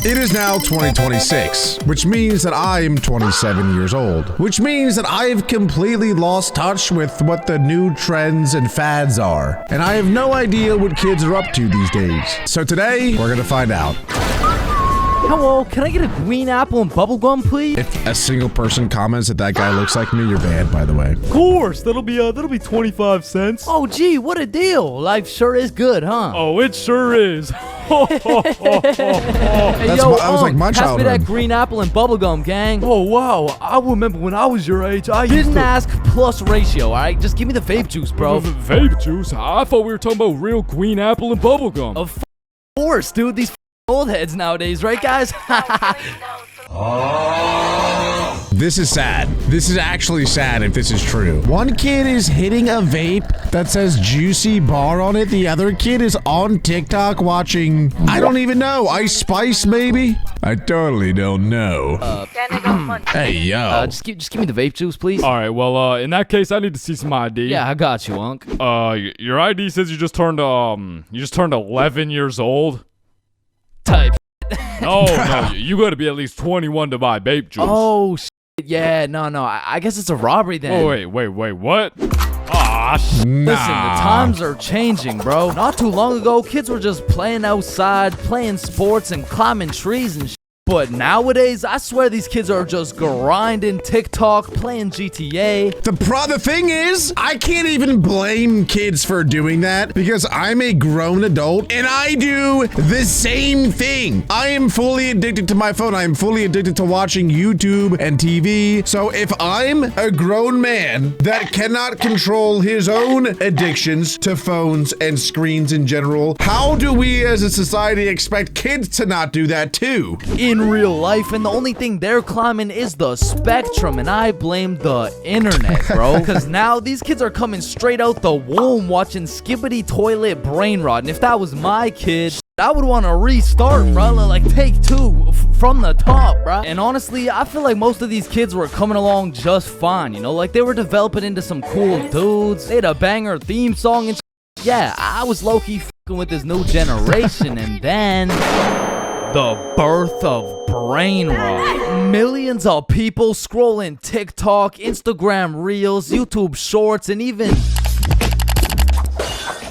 It is now 2026, which means that I am 27 years old, which means that I have completely lost touch with what the new trends and fads are, and I have no idea what kids are up to these days. So today, we're gonna find out. Hello, can I get a green apple and bubblegum, please? If a single person comments that guy looks like me, you're banned, by the way. Of course, that'll be 25 cents. Oh, gee, what a deal. Life sure is good, huh? Oh, it sure is. Hey, That was like my pass me childhood. that green apple and bubblegum, gang. Oh, wow. I remember when I was your age, I used Didn't to... ask plus ratio, all right? Just give me the vape juice, bro. Vape juice? I thought we were talking about real green apple and bubblegum. Of course, dude. These old heads nowadays, right, guys? This is sad. This is actually sad if this is true. One kid is hitting a vape that says Juicy Bar on it. The other kid is on TikTok watching, I don't even know, Ice Spice maybe? I totally don't know. Hey, yo. Just give me the vape juice, please. All right, well, in that case, I need to see some ID. Yeah, I got you, Unc. Your ID says you just turned 11 years old. Type. No, you gotta be at least 21 to buy vape juice. Oh, shit. Yeah, no. I guess it's a robbery then. Oh, wait, what? Ah, Nah. Listen, the times are changing, bro. Not too long ago, kids were just playing outside, playing sports, and climbing trees and shit. But nowadays, I swear these kids are just grinding TikTok, playing GTA. The thing is, I can't even blame kids for doing that because I'm a grown adult and I do the same thing. I am fully addicted to my phone. I am fully addicted to watching YouTube and TV. So if I'm a grown man that cannot control his own addictions to phones and screens in general, how do we as a society expect kids to not do that too? In real life, and the only thing they're climbing is the spectrum, and I blame the internet, bro. Because now these kids are coming straight out the womb watching Skibbity Toilet Brain Rot, and if that was my kid, I would want to restart, bro. Like take two from the top, bro. And honestly, I feel like most of these kids were coming along just fine, you know? Like they were developing into some cool dudes. They had a banger theme song and yeah, I was low-key fucking with this new generation, and then the birth of brain rot. Millions of people scrolling TikTok, Instagram Reels, YouTube Shorts, and even...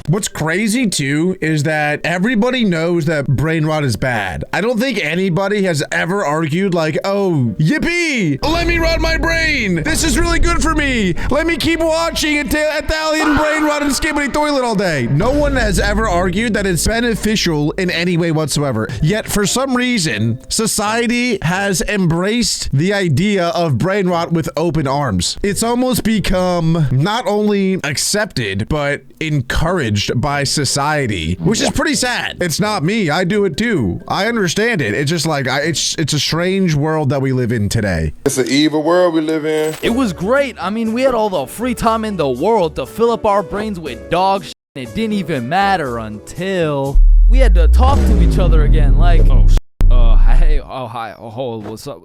What's crazy too is that everybody knows that brain rot is bad. I don't think anybody has ever argued like, oh, yippee, let me rot my brain. This is really good for me. Let me keep watching Italian brain rot and Skibbity Toilet all day. No one has ever argued that it's beneficial in any way whatsoever. Yet for some reason, society has embraced the idea of brain rot with open arms. It's almost become not only accepted, but encouraged by society, which is pretty sad. It's not me. I do it too. I understand it. It's just like, it's a strange world that we live in today. It's an evil world we live in. It was great. I mean, we had all the free time in the world to fill up our brains with dog shit, and it didn't even matter until we had to talk to each other again. Like, hey, hi, what's up?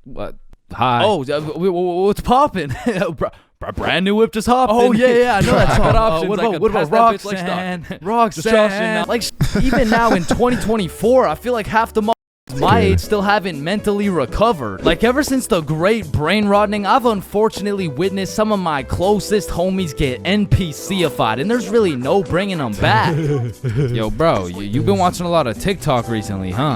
What? Hi. Oh, what's popping? Brand new whip just hopped. Oh yeah, I know that song. What about Roxanne? Roxanne. Like even now in 2024, I feel like half the my age still haven't mentally recovered. Like ever since the great brain rotting, I've unfortunately witnessed some of my closest homies get NPC-ified, and there's really no bringing them back. Yo, bro, you've been watching a lot of TikTok recently, huh?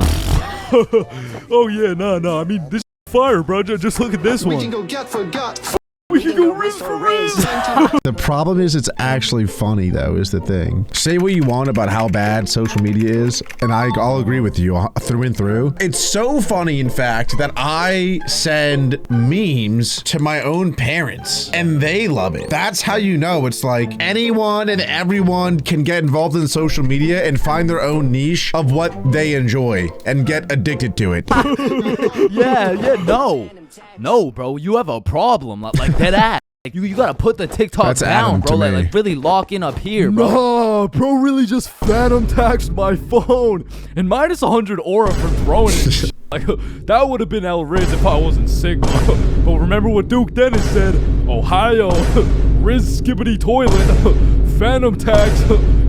Oh yeah, no. I mean, this is fire, bro. Just look at this one. We can go get forgot. We can go Riz for Riz. The problem is it's actually funny though, is the thing. Say what you want about how bad social media is, and I'll agree with you through and through. It's so funny, in fact, that I send memes to my own parents and they love it. That's how you know it's like anyone and everyone can get involved in social media and find their own niche of what they enjoy and get addicted to it. No, bro, you have a problem. Like dead ass. Like you gotta put the TikTok That's down, Adam bro. to me. Like really lock in up here, bro. Nah, bro really just phantom taxed my phone and minus 100 aura for throwing it. Like, that would have been El Riz if I wasn't sick, bro. But remember what Duke Dennis said? Ohio, Riz Skibbity Toilet, Phantom Tax,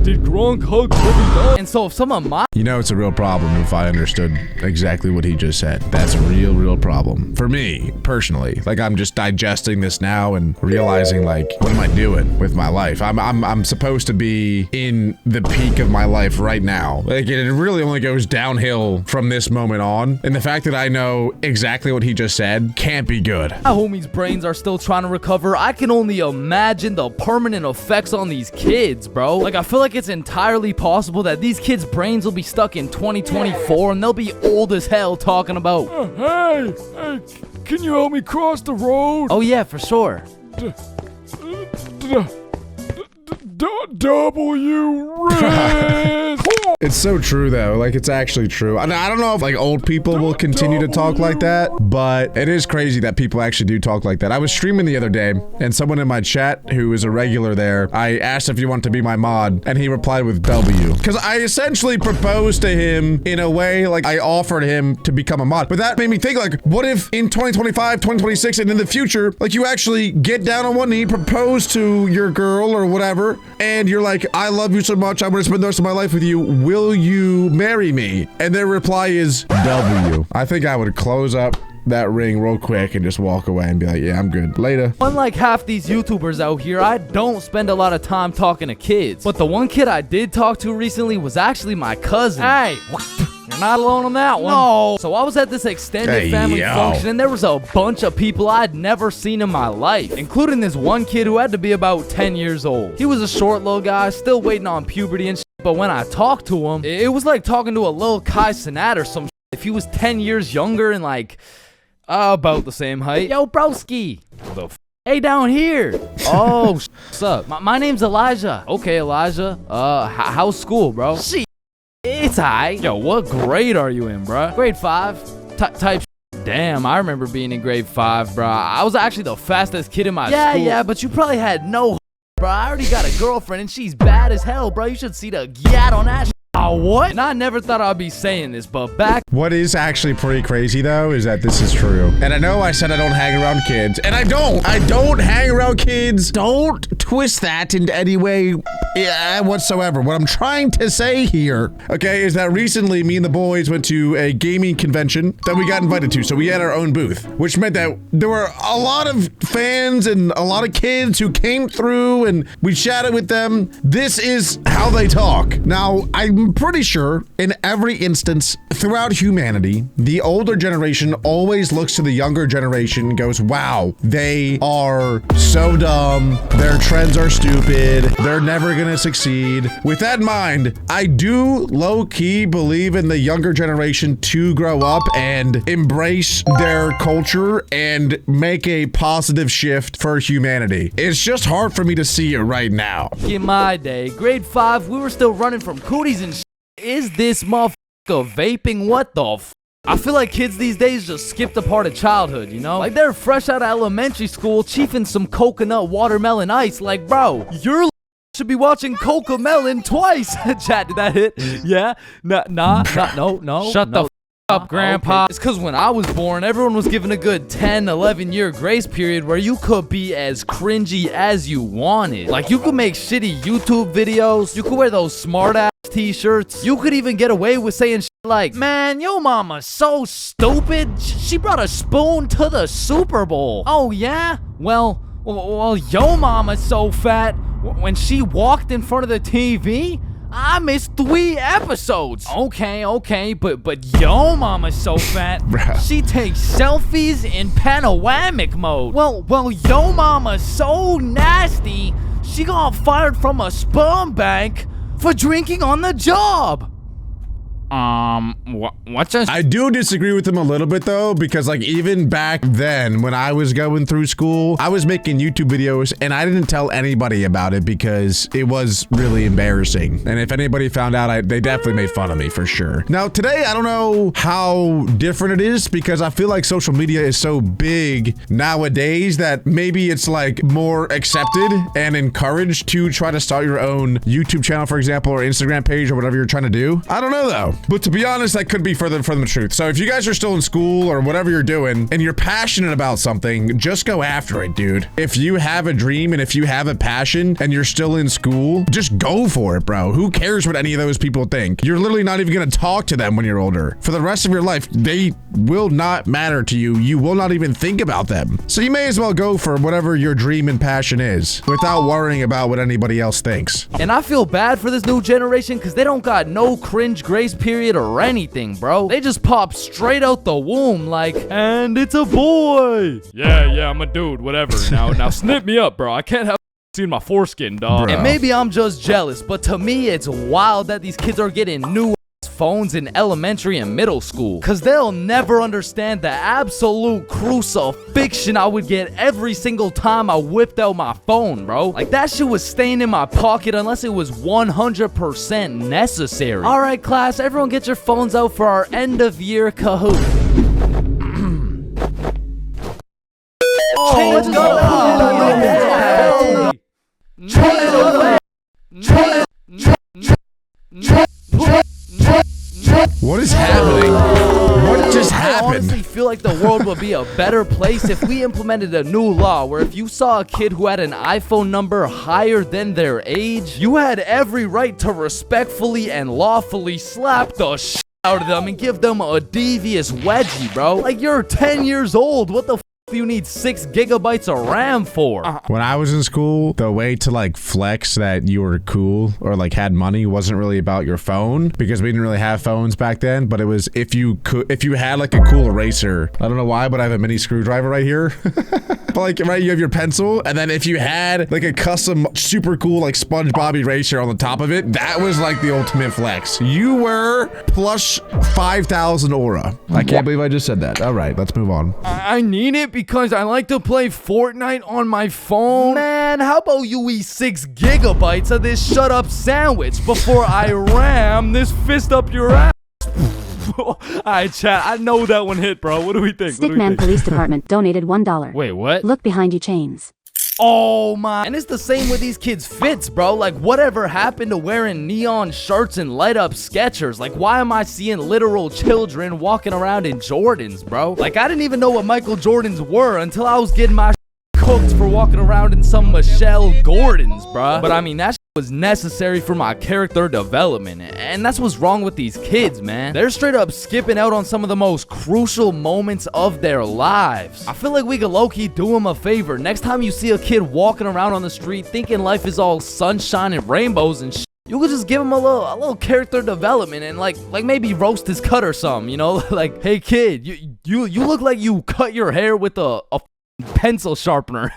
Did Gronk hug Kobe Bryant? And so if someone my You know, it's a real problem if I understood exactly what he just said. That's a real problem. For me, personally. Like, I'm just digesting this now and realizing, like, what am I doing with my life? I'm supposed to be in the peak of my life right now. Like, it really only goes downhill from this moment on. And the fact that I know exactly what he just said can't be good. homie's brains are still trying to recover, I can only imagine the permanent effects on these kids, bro. Like, I feel like it's entirely possible that these kids' brains will be stuck in 2024 and they'll be old as hell talking about, Hey, can you help me cross the road? oh yeah, for sure. W Riz. It's so true though, like it's actually true. I don't know if like old people will continue to talk like that, but it is crazy that people actually do talk like that. I was streaming the other day and someone in my chat who is a regular there, I asked if he wanted to be my mod and he replied with W. Because I essentially proposed to him in a way like I offered him to become a mod. But that made me think like, what if in 2025, 2026 and in the future, like you actually get down on one knee, propose to your girl or whatever, and you're like, I love you so much, I'm gonna spend the rest of my life with you, will you marry me? And their reply is W. I think I would close up that ring real quick and just walk away and be like, yeah, I'm good. Later. Unlike half these YouTubers out here, I don't spend a lot of time talking to kids. But the one kid I did talk to recently was actually my cousin. Hey, you're not alone on that one. No. So I was at this extended family function and there was a bunch of people I'd never seen in my life, including this one kid who had to be about 10 years old. He was a short little guy, still waiting on puberty and shit, but when I talked to him, it was like talking to a little Kai Cenat or some shit. If he was 10 years younger and like, about the same height. Yo, broski. The f hey, down here. Oh, what's up? My name's Elijah. Okay, Elijah. How's school, bro? Shit, it's aight. Yo, what grade are you in, bro? Grade 5. Type. Damn, I remember being in grade 5, bro. I was actually the fastest kid in my school. Yeah, but you probably had no bro. I already got a girlfriend and she's bad as hell, bro. You should see the gat on that. Oh, what? And I never thought I'd be saying this, but back. What is actually pretty crazy though is that this is true. And I know I said I don't hang around kids, and I don't hang around kids. Don't twist that into any way whatsoever. What I'm trying to say here, okay, is that recently me and the boys went to a gaming convention that we got invited to. So we had our own booth, which meant that there were a lot of fans and a lot of kids who came through and we chatted with them. This is how they talk. Now, I'm pretty sure in every instance throughout humanity, the older generation always looks to the younger generation and goes, wow, they are so dumb. Their trends are stupid. They're never gonna succeed. With that in mind, I do low-key believe in the younger generation to grow up and embrace their culture and make a positive shift for humanity. It's just hard for me to see it right now. In my day, grade 5, we were still running from cooties and shit. Is this motherfucker vaping? What the f? I feel like kids these days just skipped a part of childhood, you know? Like they're fresh out of elementary school, chiefing some coconut watermelon ice. Like, bro, you're should be watching Cocomelon twice. Chat, did that hit? Yeah? No. Shut the f up, Grandpa. Okay. It's because when I was born, everyone was given a good 10, 11 year grace period where you could be as cringy as you wanted. Like, you could make shitty YouTube videos. You could wear those smart ass t-shirts. You could even get away with saying shit like, man, yo mama's so stupid. She brought a spoon to the Super Bowl. Oh, yeah? Well, yo mama's so fat. When she walked in front of the TV, I missed 3 episodes. Okay, but yo mama's so fat. She takes selfies in panoramic mode. Well, yo mama's so nasty. She got fired from a sperm bank for drinking on the job. What's a... I do disagree with him a little bit though, because like even back then when I was going through school, I was making YouTube videos and I didn't tell anybody about it because it was really embarrassing. And if anybody found out, they definitely made fun of me for sure. Now today, I don't know how different it is because I feel like social media is so big nowadays that maybe it's like more accepted and encouraged to try to start your own YouTube channel, for example, or Instagram page or whatever you're trying to do. I don't know though. But to be honest, that could be further from the truth. So if you guys are still in school or whatever you're doing and you're passionate about something, just go after it, dude. If you have a dream and if you have a passion and you're still in school, just go for it, bro. Who cares what any of those people think? You're literally not even gonna talk to them when you're older. For the rest of your life, they will not matter to you. You will not even think about them. So you may as well go for whatever your dream and passion is without worrying about what anybody else thinks. And I feel bad for this new generation because they don't got no cringe grace period or anything, bro. They just pop straight out the womb like, and it's a boy. Yeah, I'm a dude, whatever. Now snip me up, bro. I can't have seen my foreskin, dog. Bro. And maybe I'm just jealous, but to me, it's wild that these kids are getting new phones in elementary and middle school, because they'll never understand the absolute crucifixion I would get every single time I whipped out my phone, bro. Like, that shit was staying in my pocket unless it was 100% necessary. All right, class, everyone get your phones out for our end of year Kahoot. Let's What is happening? What just I happened? honestly feel like the world would be a better place if we implemented a new law where if you saw a kid who had an iPhone number higher than their age, you had every right to respectfully and lawfully slap the shit out of them and give them a devious wedgie, bro. Like, you're 10 years old. What the f do you need 6 gigabytes of RAM for? When I was in school, the way to like flex that you were cool or like had money wasn't really about your phone, because we didn't really have phones back then, but it was if you had like a cool eraser. I don't know why, but I have a mini screwdriver right here. But like, right, you have your pencil, and then if you had like a custom super cool like SpongeBob eraser on the top of it, that was like the ultimate flex. You were plus 5,000 aura. I can't believe I just said that. All right, let's move on. I need it because I like to play Fortnite on my phone. Man, how about you eat 6 gigabytes of this shut up sandwich before I ram this fist up your ass? Alright, chat, I know that one hit, bro. What do we think? Stickman Police Department donated $1. Wait, what? Look behind you, chains. Oh my. And it's the same with these kids' fits, bro. Like, whatever happened to wearing neon shirts and light up Skechers? Like, why am I seeing literal children walking around in Jordans, bro? Like, I didn't even know what Michael Jordans were until I was getting my cooked for walking around in some Michelle Gordons, bruh. But I mean, that was necessary for my character development, and that's what's wrong with these kids, man. They're straight up skipping out on some of the most crucial moments of their lives. I feel like we could low-key do them a favor. Next time you see a kid walking around on the street thinking life is all sunshine and rainbows and shit, you could just give him a little character development and like maybe roast his cut or something, you know? Like, hey kid, you look like you cut your hair with a pencil sharpener.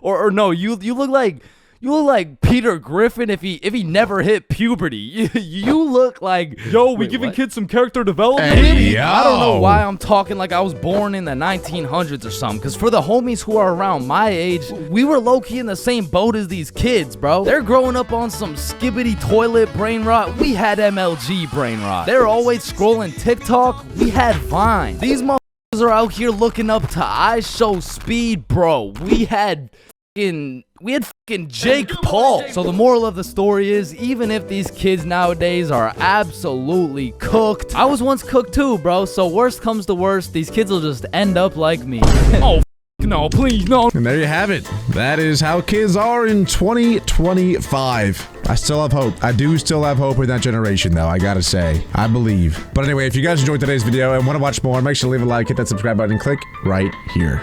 or no, you look like Peter Griffin if he never hit puberty. You look like, yo, we giving kids some character development. Hey, yo. I don't know why I'm talking like I was born in the 1900s or something, because for the homies who are around my age, we were low-key in the same boat as these kids, bro. They're growing up on some skibbity toilet brain rot. We had MLG brain rot. They're always scrolling TikTok. We had Vine. These motherfuckers are out here looking up to iShowSpeed, bro. We had fucking Jake Paul. So the moral of the story is, even if these kids nowadays are absolutely cooked, I was once cooked too, bro. So worst comes to worst, these kids will just end up like me. Oh, no, please, no. And there you have it. That is how kids are in 2025. I still have hope. I do still have hope in that generation, though, I gotta say. I believe. But anyway, if you guys enjoyed today's video and want to watch more, make sure to leave a like, hit that subscribe button, and click right here.